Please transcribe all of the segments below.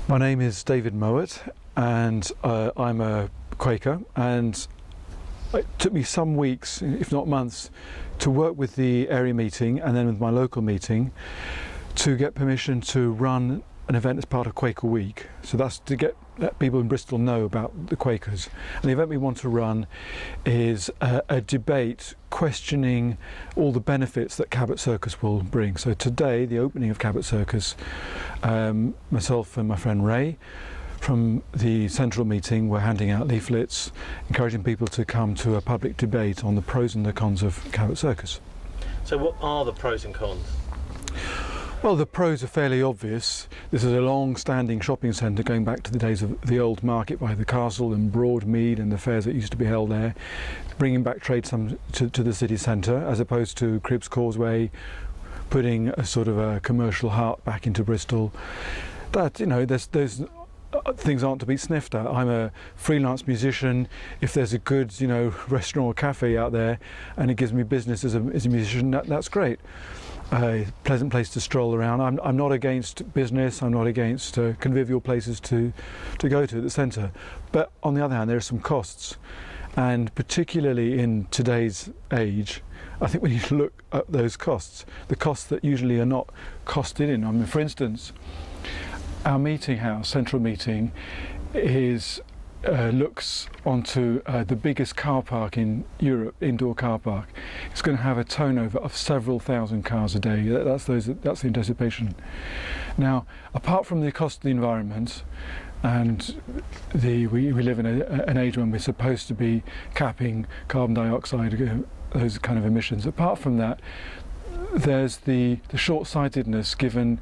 My name is David Mowat, and I'm a Quaker, and it took me some weeks, if not months, to work with the area meeting and then with my local meeting to get permission to run an event as part of Quaker Week. So that's to let people in Bristol know about the Quakers. And the event we want to run is a debate questioning all the benefits that Cabot Circus will bring. So today, the opening of Cabot Circus, myself and my friend Ray from the central meeting were handing out leaflets, encouraging people to come to a public debate on the pros and the cons of Cabot Circus. So what are the pros and cons? Well, the pros are fairly obvious. This is a long-standing shopping centre going back to the days of the old market by the castle and Broadmead and the fairs that used to be held there, bringing back trade to the city centre as opposed to Cribbs Causeway, putting a sort of a commercial heart back into Bristol. That, you know, there's things aren't to be sniffed at. I'm a freelance musician. If there's a good, you know, restaurant or cafe out there and it gives me business as a musician, that's great. A pleasant place to stroll around. I'm not against business, I'm not against convivial places to go to at the centre. But on the other hand, there are some costs. And particularly in today's age, I think we need to look at those costs. The costs that usually are not costed in. I mean, for instance, our meeting house, central meeting, looks onto the biggest car park in Europe, indoor car park. It's going to have a turnover of several thousand cars a day. That's the anticipation. Now, apart from the cost of the environment, and we live in an age when we're supposed to be capping carbon dioxide, those kind of emissions. Apart from that, there's the short-sightedness given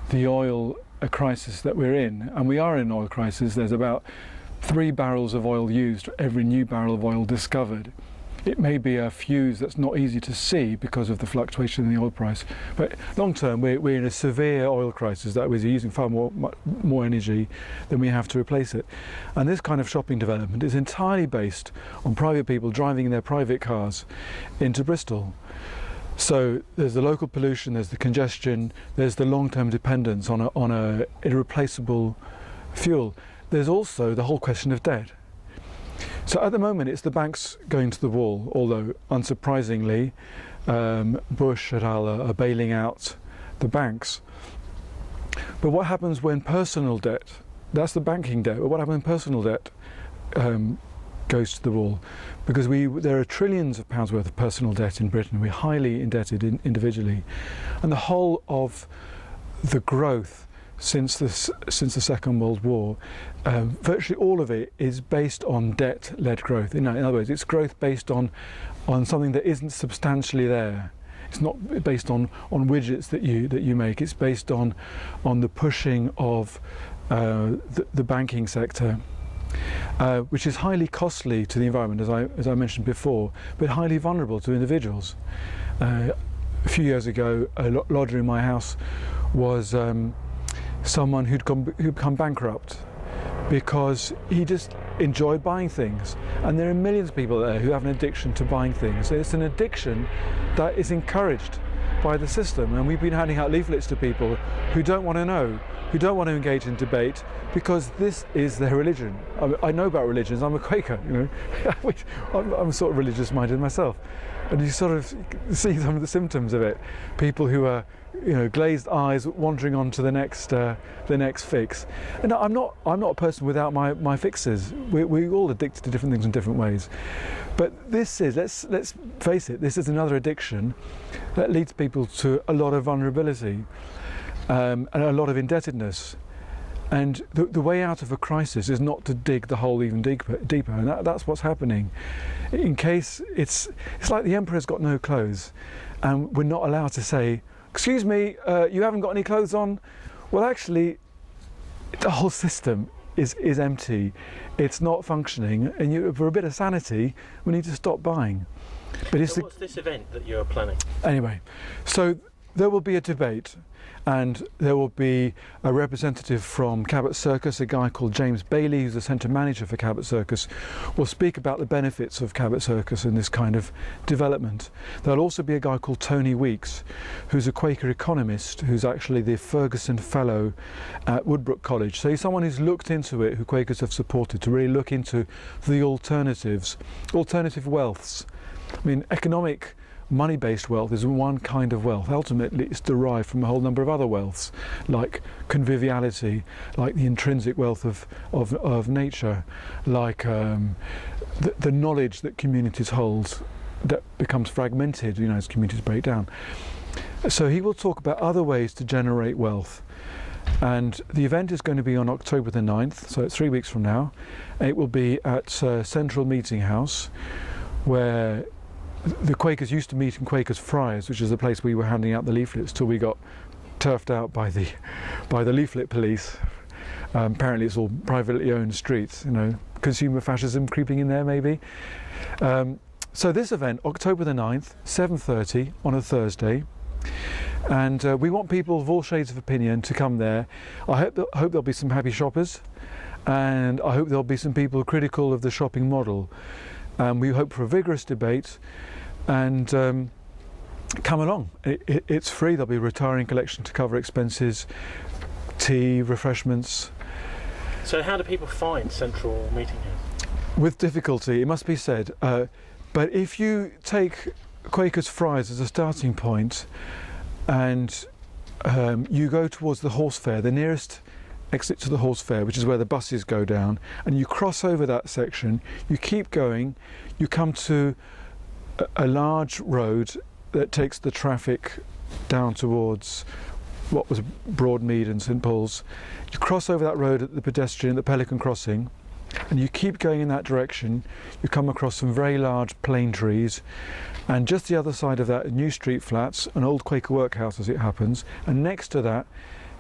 the oil crisis that we're in, and we are in an oil crisis. There's about 3 barrels of oil used for every new barrel of oil discovered. It may be a fuse that's not easy to see because of the fluctuation in the oil price, but long term we're in a severe oil crisis. That we're using far more energy than we have to replace it. And this kind of shopping development is entirely based on private people driving in their private cars into Bristol. So there's the local pollution, there's the congestion, there's the long-term dependence on a irreplaceable fuel. There's also the whole question of debt. So at the moment it's the banks going to the wall, although unsurprisingly Bush et al. Are bailing out the banks. But what happens when personal debt, that's the banking debt, but what happens when personal debt goes to the wall? Because there are trillions of pounds worth of personal debt in Britain. We're highly indebted individually. And the whole of the growth since the Second World War, virtually all of it is based on debt-led growth. In other words, it's growth based on something that isn't substantially there. It's not based on widgets that you make. It's based on the pushing of the banking sector, which is highly costly to the environment, as I mentioned before, but highly vulnerable to individuals. A few years ago, a lodger in my house was someone who'd become bankrupt because he just enjoyed buying things, and there are millions of people there who have an addiction to buying things. It's an addiction that is encouraged by the system, and we've been handing out leaflets to people who don't want to know, who don't want to engage in debate, because this is their religion. I know about religions. I'm a Quaker, you know. I'm sort of religious minded myself, and you sort of see some of the symptoms of it. People who are, you know, glazed eyes, wandering on to the next fix. And I'm not a person without my fixes. We're all addicted to different things in different ways. But this is, let's face it, this is another addiction that leads people to a lot of vulnerability and a lot of indebtedness. And the way out of a crisis is not to dig the hole even deeper, and that's what's happening. In case it's like the emperor's got no clothes, and we're not allowed to say, "Excuse me, you haven't got any clothes on." Well, actually, the whole system is empty. It's not functioning, and for a bit of sanity, we need to stop buying. But so what's this event that you're planning? Anyway, so there will be a debate, and there will be a representative from Cabot Circus, a guy called James Bailey, who's the centre manager for Cabot Circus, will speak about the benefits of Cabot Circus in this kind of development. There'll also be a guy called Tony Weeks, who's a Quaker economist, who's actually the Ferguson Fellow at Woodbrook College. So he's someone who's looked into it, who Quakers have supported, to really look into the alternatives, alternative wealths. I mean, economic money-based wealth is one kind of wealth. Ultimately, it's derived from a whole number of other wealths, like conviviality, like the intrinsic wealth of nature, like the knowledge that communities hold that becomes fragmented, as communities break down. So he will talk about other ways to generate wealth. And the event is going to be on October the 9th, so it's 3 weeks from now. It will be at Central Meeting House, where the Quakers used to meet in Quakers Friars, which is the place we were handing out the leaflets till we got turfed out by the leaflet police. Apparently it's all privately owned streets, consumer fascism creeping in there maybe. So this event, October the 9th, 7:30 on a Thursday, and we want people of all shades of opinion to come there. I hope there'll be some happy shoppers, and I hope there'll be some people critical of the shopping model. We hope for a vigorous debate, and come along. It's free. There'll be a retiring collection to cover expenses, tea, refreshments. So how do people find Central Meeting House? With difficulty, it must be said. But if you take Quakers Friars as a starting point, and you go towards the horse fair, the nearest exit to the horse fair, which is where the buses go down, and you cross over that section, you keep going, you come to a large road that takes the traffic down towards what was Broadmead and St Paul's. You cross over that road at the Pelican Crossing, and you keep going in that direction. You come across some very large plane trees, and just the other side of that, new street flats, an old Quaker workhouse as it happens, and next to that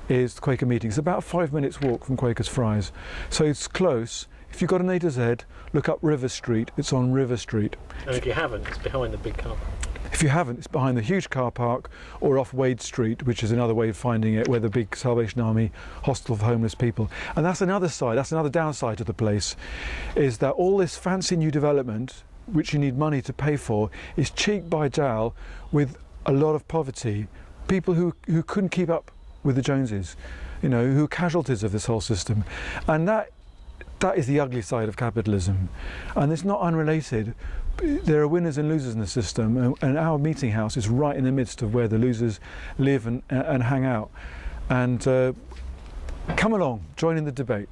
is the Quaker meeting. It's about 5 minutes walk from Quakers Friars, so it's close. If you've got an A to Z, look up River Street. It's on River Street. And if you haven't, it's behind the big car park. If you haven't, it's behind the huge car park, or off Wade Street, which is another way of finding it, where the big Salvation Army hostel for homeless people. And that's another side, that's another downside to the place, is that all this fancy new development, which you need money to pay for, is cheek by jowl with a lot of poverty. People who couldn't keep up with the Joneses, who are casualties of this whole system. And that is the ugly side of capitalism. And it's not unrelated. There are winners and losers in the system, and our meeting house is right in the midst of where the losers live and hang out. And come along, join in the debate.